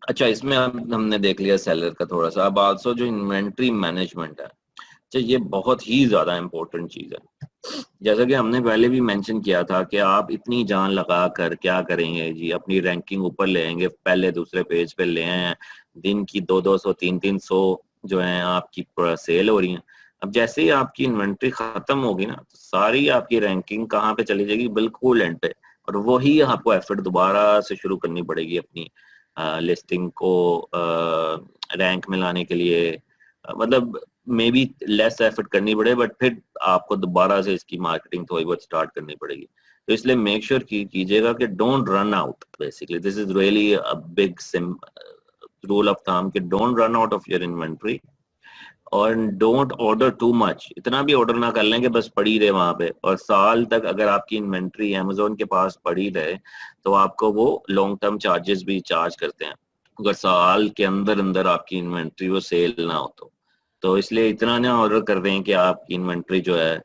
अच्छा, इसमें अब हमने देख लिया सेलर का थोड़ा सा, अब आल्सो जो इन्वेंट्री मैनेजमेंट है, अच्छा ये बहुत ही ज्यादा इम्पोर्टेंट चीज है। जैसा कि हमने पहले भी मेंशन किया था कि आप इतनी जान लगा कर क्या करेंगे जी, अपनी रैंकिंग ऊपर ले आएंगे, पहले दूसरे पेज पे ले आए हैं, दिन की 200 300 जो है आपकी सेल हो रही है। अब जैसे ही आपकी इन्वेंट्री खत्म होगी ना, तो सारी आपकी रैंकिंग कहाँ पे चली जाएगी, बिल्कुल एंड पे। और वही आपको एफर्ट दोबारा से शुरू करनी पड़ेगी अपनी लिस्टिंग को रैंक में लाने के लिए। मतलब मे बी लेस एफर्ट करनी पड़े, बट फिर आपको दोबारा से इसकी मार्केटिंग थोड़ी बहुत स्टार्ट करनी पड़ेगी। तो इसलिए मेक श्योर कीजिएगा कि don't run out, basically this is really a big rule of thumb कि don't run out of your inventory, और डोंट ऑर्डर टू मच। इतना भी ऑर्डर ना कर लें कि बस पड़ी रहे वहां पे, और साल तक अगर आपकी इन्वेंट्री अमेजोन के पास पड़ी रहे तो आपको वो लॉन्ग टर्म चार्जेस भी चार्ज करते हैं, अगर साल के अंदर अंदर आपकी इन्वेंट्री वो सेल ना हो तो इसलिए इतना ना ऑर्डर कर दें कि आपकी इन्वेंट्री जो है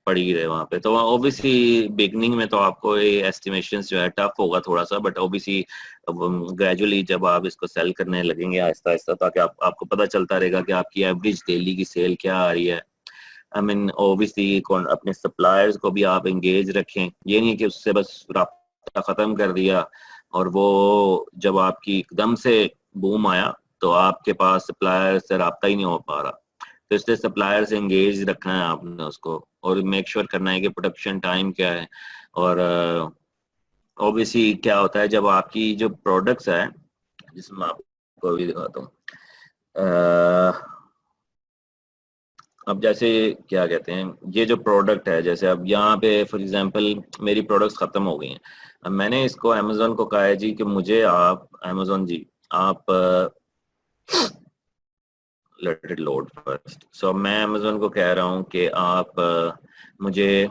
पड़ी रहे वहां पे। तो ऑब्वियसली बिगनिंग में तो आपको ये एस्टिमेशंस जो है टफ होगा थोड़ा सा, बट ऑब्वियसली ग्रेजुअली जब आप इसको सेल करने लगेंगे आहिस्ता आहिस्ता, ताकि आपको पता चलता रहेगा कि आपकी एवरेज डेली की सेल क्या आ रही है। आई मीन ऑब्वियसली अपने सप्लायर्स को भी आप एंगेज रखें, ये नहीं कि उससे बस राब्ता खत्म कर दिया और वो जब आपकी एकदम से बूम आया तो आपके पास सप्लायर से राब्ता ही नहीं हो पा रहा। तो इसलिए सप्लायर से एंगेज रखना है आपने उसको, और मेक श्योर करना है कि प्रोडक्शन टाइम क्या है। और ऑब्वियसली क्या होता है जब आपकी जो प्रोडक्ट्स है, जिसमें आपको अभी दिखाता हूँ, अब जैसे क्या कहते हैं, ये जो प्रोडक्ट है, जैसे अब यहाँ पे फॉर एग्जांपल मेरी प्रोडक्ट्स खत्म हो गई हैं। अब मैंने इसको अमेजोन को कहा है जी कि मुझे आप अमेजोन जी आप लेट इट लोड फर्स्ट। सो मैं अमेजोन को कह रहा हूँ कि आप मुझे,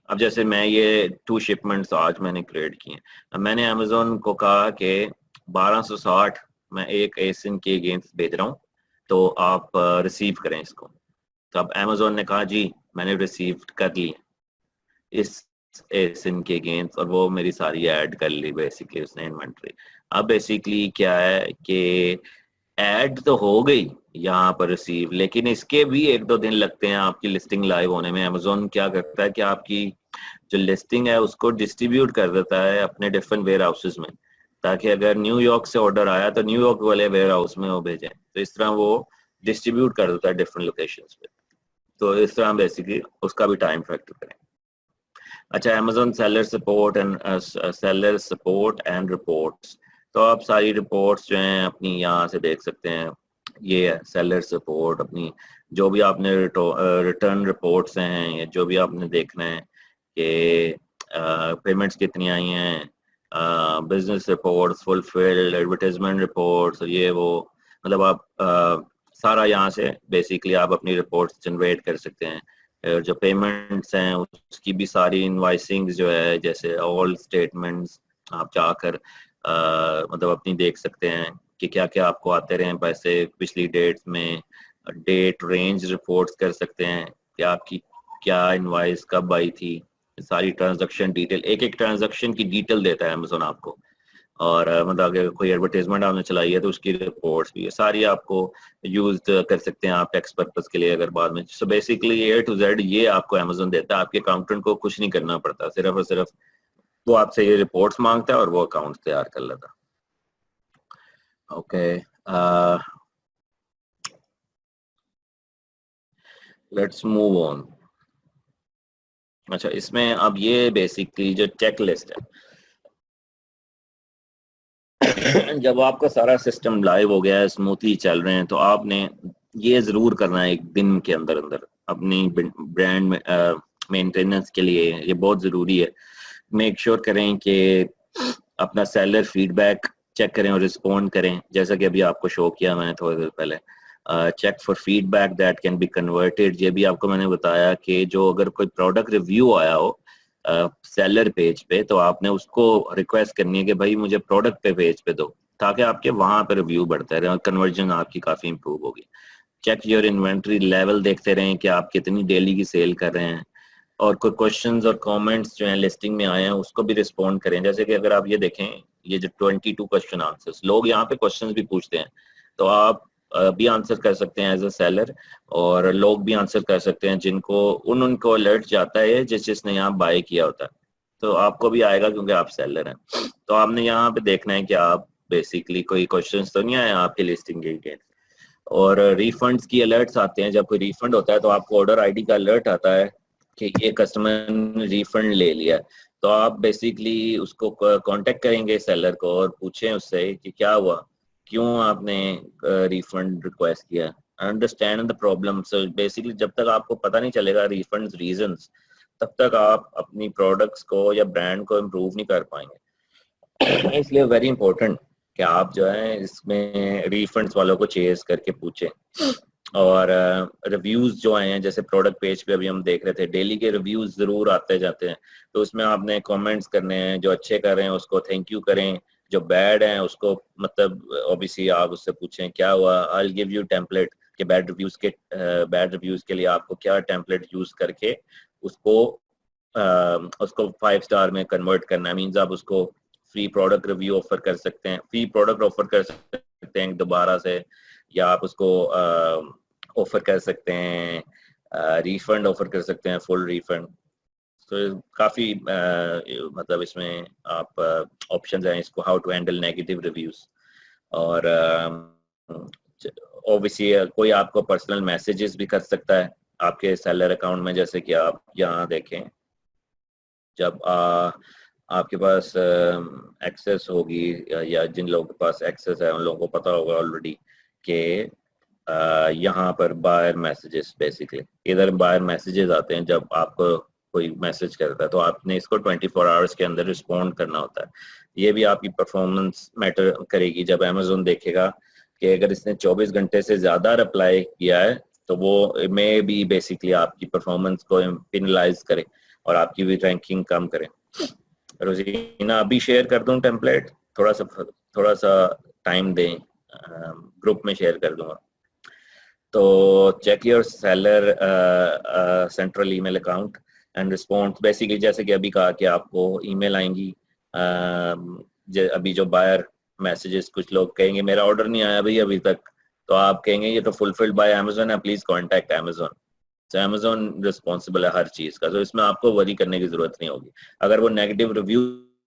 अब जैसे मैं ये 2 शिपमेंट्स आज मैंने क्रिएट किए हैं। अब मैंने अमेजोन को कहा कि 1260 मैं एक एसिन के अगेंस्ट भेज रहा हूँ, तो आप रिसीव करें इसको। तो अब अमेजोन ने कहा जी मैंने रिसीव कर ली इस एसिन के अगेंस्ट, और वो मेरी सारी ऐड कर ली बेसिकली उसने इन्वेंट्री। अब बेसिकली क्या है कि ऐड तो हो गई यहाँ पर रिसीव, लेकिन इसके भी 1-2 दिन लगते हैं आपकी लिस्टिंग लाइव होने में। अमेजोन क्या करता है कि आपकी जो लिस्टिंग है उसको डिस्ट्रीब्यूट कर देता है अपने डिफरेंट वेयर हाउसेज में, ताकि अगर न्यूयॉर्क से ऑर्डर आया तो न्यूयॉर्क वाले वेयर हाउस में वो भेजें। तो इस तरह वो डिस्ट्रीब्यूट कर देता है डिफरेंट लोकेशंस पे। तो इस तरह बेसिकली उसका भी टाइम फैक्टर करें। अच्छा, Amazon seller support and reports, तो आप सारी रिपोर्ट्स जो हैं अपनी यहाँ से देख सकते हैं। ये है सेलर सपोर्ट, अपनी जो भी आपने रिटर्न रिपोर्ट्स हैं, या जो भी आपने देखना है कि पेमेंट्स कितनी आई हैं, business reports, fulfilled advertisement reports, ये वो, मतलब आप सारा यहाँ से बेसिकली आप अपनी रिपोर्ट्स जनरेट कर सकते हैं। और जो पेमेंट्स हैं उसकी भी सारी इनवाइसिंग जो है, जैसे ऑल स्टेटमेंट्स आप जाकर मतलब अपनी देख सकते हैं कि क्या क्या आपको आते रहे पैसे पिछली डेट्स में। डेट रेंज रिपोर्ट्स कर सकते हैं कि आपकी क्या इनवाइस कब आई थी, सारी ट्रांजैक्शन डिटेल, एक एक ट्रांजैक्शन की डिटेल देता है अमेजोन आपको। और मतलब अगर कोई एडवर्टाइजमेंट आपने चलाई है तो उसकी रिपोर्ट्स भी है सारी आपको यूज कर सकते हैं आप टैक्स पर्पज के लिए अगर बाद में। So basically A to Z ये आपको अमेजोन देता है, आपके अकाउंटेंट को कुछ नहीं करना पड़ता, सिर्फ और सिर्फ वो आपसे ये रिपोर्ट्स मांगता है और वो अकाउंट तैयार कर लेता है। Okay, let's move on. अच्छा, इसमें अब ये बेसिकली जो चेक लिस्ट है जब आपका सारा सिस्टम लाइव हो गया है, स्मूथली चल रहे हैं, तो आपने ये जरूर करना है एक दिन के अंदर अंदर अपनी ब्रांड मेंटेनेंस के लिए, ये बहुत जरूरी है। मेक श्योर करें कि अपना सेलर फीडबैक चेक करें और रिस्पॉन्ड करें, जैसा कि अभी आपको शो किया मैंने थोड़ी देर पहले। Check for feedback that can be converted, ये भी आपको मैंने बताया कि जो अगर कोई प्रोडक्ट रिव्यू आया हो सेलर पेज पे, तो आपने उसको रिक्वेस्ट करनी है कि भाई मुझे प्रोडक्ट पे पेज पे दो, ताकि आपके वहां पे रिव्यू बढ़ता रहे और कन्वर्जन आपकी काफी इंप्रूव होगी। चेक योर इन्वेंट्री लेवल, देखते रहें कि आप कितनी डेली की सेल कर रहे हैं। और कोई क्वेश्चंस और कमेंट्स जो हैं लिस्टिंग में आए हैं उसको भी रिस्पॉन्ड करें। जैसे कि अगर आप ये देखें ये जो 22 क्वेश्चन आंसर्स, लोग यहाँ पे क्वेश्चंस भी पूछते हैं, तो आप भी आंसर कर सकते हैं एज अ सेलर, और लोग भी आंसर कर सकते हैं जिनको उनको अलर्ट जाता है जिसने यहाँ बाय किया होता है, तो आपको भी आएगा क्योंकि आप सेलर हैं। तो आपने यहाँ पे देखना है कि आप बेसिकली कोई क्वेश्चंस तो नहीं आए आपकी लिस्टिंग के अगेंस्ट। और रिफंड्स की अलर्ट्स आते हैं, जब कोई रिफंड होता है तो आपको ऑर्डर आईडी का अलर्ट आता है कि ये कस्टमर ने रिफंड ले लिया, तो आप बेसिकली उसको कांटेक्ट करेंगे सेलर को और पूछें उससे कि क्या हुआ, क्यों आपने रिफंड रिक्वेस्ट किया, understand the problem. So basically जब तक आपको पता नहीं चलेगा रिफंड रीजंस, तब तक आप अपनी प्रोडक्ट्स को या ब्रांड को इम्प्रूव नहीं कर पाएंगे। इसलिए वेरी इंपॉर्टेंट कि आप जो है इसमें रिफंड्स वालों को चेज करके पूछें। और रिव्यूज जो आए हैं, जैसे प्रोडक्ट पेज पे अभी हम देख रहे थे, डेली के रिव्यूज जरूर आते जाते हैं, तो उसमें आपने कमेंट्स करने हैं, जो अच्छे कर रहे हैं उसको थैंक यू करें, जो बैड हैं उसको मतलब ऑब्वियसली आप उससे पूछें क्या हुआ, आई गिव यू टेम्पलेट के बैड रिव्यूज के लिए आपको क्या टेम्पलेट यूज करके उसको 5 स्टार में कन्वर्ट करना है। मींस आप उसको फ्री प्रोडक्ट रिव्यू ऑफर कर सकते हैं, फ्री प्रोडक्ट ऑफर कर सकते हैं दोबारा से, या आप उसको ऑफर कर सकते हैं, रिफंड ऑफर कर सकते हैं, फुल रिफंड। तो काफ़ी मतलब इसमें आप ऑप्शंस हैं इसको how to handle negative reviews. और ऑब्वियसली कोई आपको पर्सनल मैसेजेस भी कर सकता है आपके सेलर अकाउंट में, जैसे कि आप यहाँ देखें, जब आपके पास एक्सेस होगी या जिन लोगों के पास एक्सेस है उन लोगों को पता होगा ऑलरेडी कि यहाँ पर बायर मैसेजेस, बेसिकली इधर बायर मैसेजेस आते हैं जब आपको कोई मैसेज करता है, तो आपने इसको 24 आवर्स के अंदर रिस्पॉन्ड करना होता है। ये भी आपकी परफॉर्मेंस मैटर करेगी। जब अमेजोन देखेगा कि अगर इसने 24 घंटे से ज़्यादा रिप्लाई किया है तो वो मे भी बेसिकली आपकी परफॉर्मेंस को पेनलाइज करे और आपकी भी रैंकिंग कम करे। रोजीना अभी शेयर कर दूं टेम्पलेट, थोड़ा सा टाइम दें, ग्रुप में शेयर कर दूंगा। तो check your seller central email account and response. Basically जैसे कि अभी कहा कि आपको ईमेल आएंगी, अभी जो बायर मैसेजेस, कुछ लोग कहेंगे मेरा ऑर्डर नहीं आया भाई अभी तक, तो आप कहेंगे ये तो फुलफिल्ड बाय अमेजोन है, प्लीज कॉन्टैक्ट अमेजोन। तो अमेजोन रिस्पॉन्सिबल है हर चीज का, तो इसमें आपको वरी करने की जरूरत नहीं होगी। अगर वो नेगेटिव रिव्यू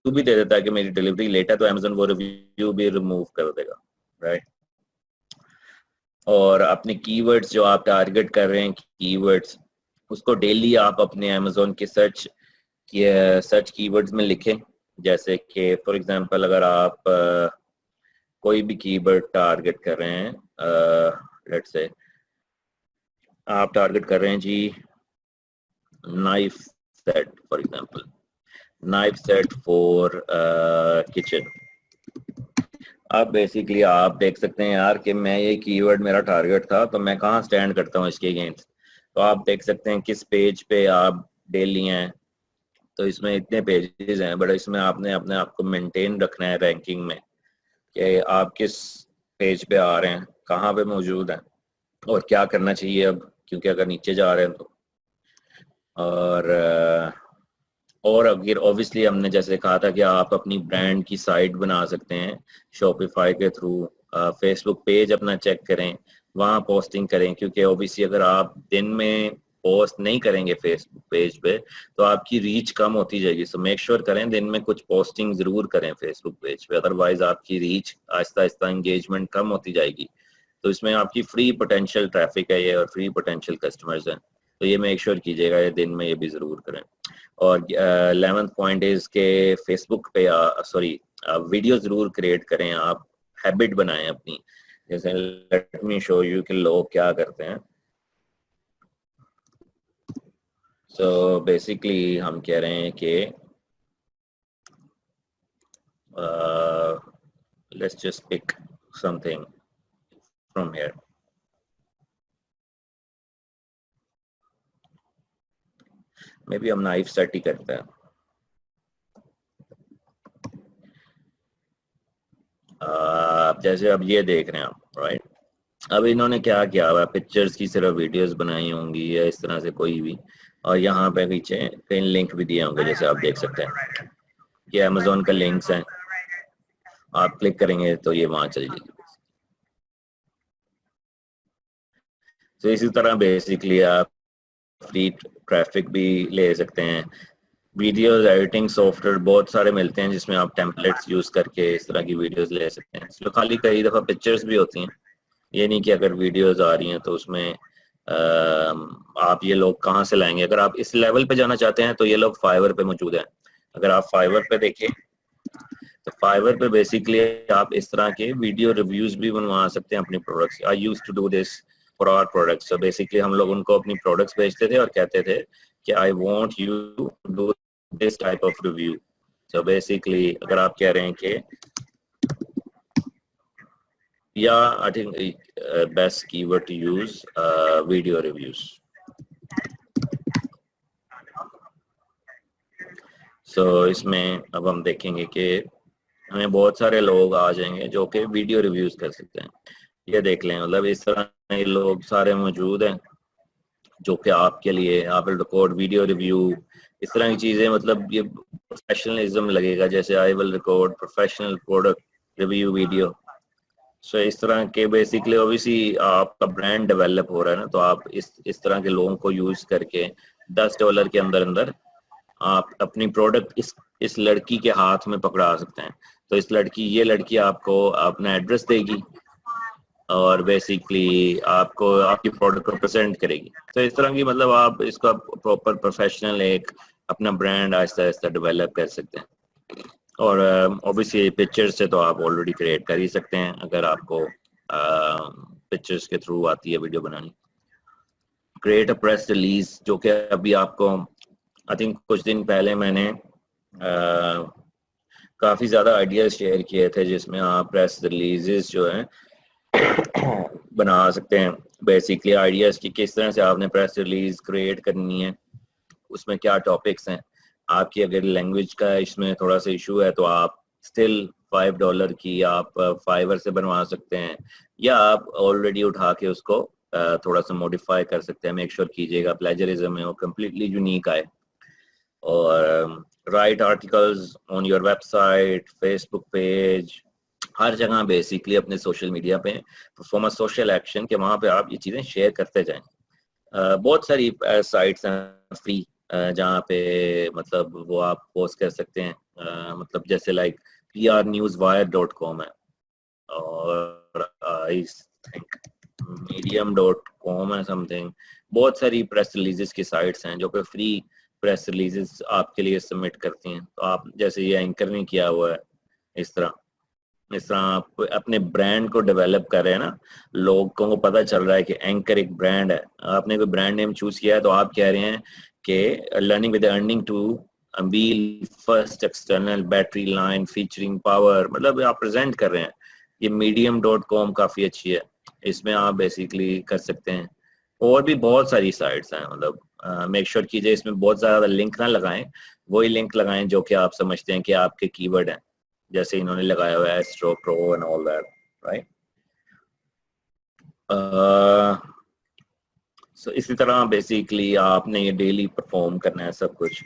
भी दे देता है कि मेरी डिलीवरी लेट है, तो अमेजोन वो रिव्यू भी रिमूव कर देगा, राइट। और अपने कीवर्ड्स जो आप टारगेट कर रहे हैं, कीवर्ड्स, उसको डेली आप अपने अमेजोन के सर्च कीवर्ड्स में लिखें। जैसे कि फॉर एग्जांपल अगर आप कोई भी कीवर्ड टारगेट कर रहे हैं, लेट्स से आप टारगेट कर रहे हैं जी knife set, for example knife set for kitchen. अब बेसिकली आप देख सकते हैं यार कि मैं ये कीवर्ड मेरा टारगेट था, तो मैं कहाँ स्टैंड करता हूँ इसके अगेंस्ट। तो आप देख सकते हैं किस पेज पे आप डेली हैं। तो इसमें इतने पेजेस हैं, बट इसमें आपने अपने आप को मेंटेन रखना है रैंकिंग में कि आप किस पेज पे आ रहे हैं, कहाँ पे मौजूद हैं और क्या करना चाहिए अब, क्योंकि अगर नीचे जा रहे हैं तो। और अगर ऑब्वियसली हमने जैसे कहा था कि आप अपनी ब्रांड की साइट बना सकते हैं शॉपिफाई के थ्रू। फेसबुक पेज अपना चेक करें, वहाँ पोस्टिंग करें, क्योंकि ऑब्वियसली अगर आप दिन में पोस्ट नहीं करेंगे फेसबुक पेज पे तो आपकी रीच कम होती जाएगी। सो मेक श्योर करें दिन में कुछ पोस्टिंग जरूर करें फेसबुक पेज पे, अदरवाइज आपकी रीच आहिस्ता आहिस्ता एंगेजमेंट कम होती जाएगी। तो इसमें आपकी फ्री पोटेंशियल ट्रैफिक है ये और फ्री पोटेंशियल कस्टमर्स हैं, तो ये मेक श्योर कीजिएगा ये दिन में ये भी जरूर करें। और 11th पॉइंट इज के फेसबुक पे वीडियो जरूर क्रिएट करें, आप हैबिट बनाएं अपनी। जैसे लेट मी शो यू कि लोग क्या करते हैं। सो बेसिकली हम कह रहे हैं कि let's just pick something from here. Maybe हम नाइफ सेट ही करते हैं। जैसे अब ये देख रहे हैं आप, राइट। अब इन्होंने क्या किया हुआ, पिक्चर्स की सिर्फ वीडियोस बनाई होंगी या इस तरह से कोई भी, और यहाँ पे पीछे कई लिंक भी दिए होंगे, जैसे आप देख सकते हैं ये अमेजोन का लिंक्स हैं। आप क्लिक करेंगे तो ये वहां चली जाएगी। तो इसी तरह बेसिकली आप फ्री ट्रैफिक भी ले सकते हैं। वीडियोस एडिटिंग सॉफ्टवेयर बहुत सारे मिलते हैं जिसमें आप टेम्पलेट्स यूज करके इस तरह की वीडियोस ले सकते हैं। इसमें खाली कई दफ़ा पिक्चर्स भी होती हैं, ये नहीं कि अगर वीडियोस आ रही हैं तो उसमें आप ये लोग कहाँ से लाएंगे। अगर आप इस लेवल पे जाना चाहते हैं तो ये लोग फाइवर पे मौजूद हैं। अगर आप फाइवर पे देखें तो फाइवर पे बेसिकली आप इस तरह के वीडियो रिव्यूज भी बनवा सकते हैं अपनी products. I used to do this for our products. So basically हम लोग उनको अपनी प्रोडक्ट्स भेजते थे और कहते थे कि I want you to do this type of review. So basically अगर आप कह रहे हैं कि I think best keyword to use video reviews. So इसमें अब हम देखेंगे कि हमें बहुत सारे लोग आ जाएंगे जो कि वीडियो रिव्यूज कर सकते हैं। ये देख लें, मतलब इस तरह ये लोग सारे मौजूद हैं जो कि आपके लिए आप रिकॉर्ड वीडियो रिव्यू इस तरह की चीज़ें, मतलब ये प्रोफेशनलिज्म लगेगा जैसे I will record professional product review video. So इस तरह के बेसिकली ओबियसली आपका ब्रांड डेवलप हो रहा है ना, तो आप इस तरह के लोगों को यूज करके $10 के अंदर अंदर आप अपनी प्रोडक्ट इस लड़की के हाथ में पकड़ा सकते हैं। तो ये लड़की आपको अपना एड्रेस देगी और बेसिकली आपको आपकी प्रोडक्ट को प्रेजेंट करेगी। तो इस तरह की मतलब आप इसका प्रॉपर प्रोफेशनल एक अपना ब्रांड आहिस्ता आहिस्ता डेवलप कर सकते हैं। और ऑब्वियसली पिक्चर से तो आप ऑलरेडी क्रिएट कर ही सकते हैं अगर आपको पिक्चर्स के थ्रू आती है वीडियो बनानी। क्रिएट अ प्रेस रिलीज, जो कि अभी आपको आई थिंक कुछ दिन पहले मैंने काफ़ी ज़्यादा आइडियाज शेयर किए थे जिसमें आप प्रेस रिलीजेस जो हैं बना सकते हैं। बेसिकली आइडियाज की किस तरह से आपने प्रेस रिलीज क्रिएट करनी है, उसमें क्या टॉपिक्स हैं। आपकी अगर लैंग्वेज का इसमें थोड़ा सा इशू है तो आप स्टिल $5 की आप फाइवर से बनवा सकते हैं, या आप ऑलरेडी उठा के उसको थोड़ा सा मॉडिफाई कर सकते हैं। मेक श्योर कीजिएगा प्लेजरिज्म में वो कम्प्लीटली यूनिक आए। और write articles on your website, Facebook page, हर जगह बेसिकली अपने सोशल मीडिया पे परफॉर्मेंस सोशल एक्शन के वहाँ पे आप ये चीज़ें शेयर करते जाएं। बहुत सारी साइट्स हैं फ्री जहाँ पे मतलब वो आप पोस्ट कर सकते हैं, मतलब जैसे लाइक prnewswire.com है, और आई थिंक medium.com है समथिंग। बहुत सारी प्रेस रिलीजेस की साइट्स हैं जो कि फ्री प्रेस रिलीजेस आपके लिए सबमिट करती हैं। तो आप जैसे ये एंकर ने किया हुआ है, इस तरह आप अपने ब्रांड को डेवलप कर रहे हैं ना, लोगों को पता चल रहा है कि एंकर एक ब्रांड है। आपने कोई ब्रांड नेम चूज किया है तो आप कह रहे हैं कि learning with earning two wheel first external battery line featuring power, मतलब आप प्रेजेंट कर रहे हैं। ये medium.com काफ़ी अच्छी है, इसमें आप बेसिकली कर सकते हैं। और भी बहुत सारी साइट्स हैं, मतलब मेक श्योर कीजिए इसमें बहुत ज़्यादा लिंक ना लगाएं, वही लिंक लगाएं जो कि आप समझते हैं कि आपके कीवर्ड हैं, जैसे इन्होंने लगाया हुआ है astro pro and all that, right. So इसी तरह बेसिकली आपने ये डेली परफॉर्म करना है सब कुछ।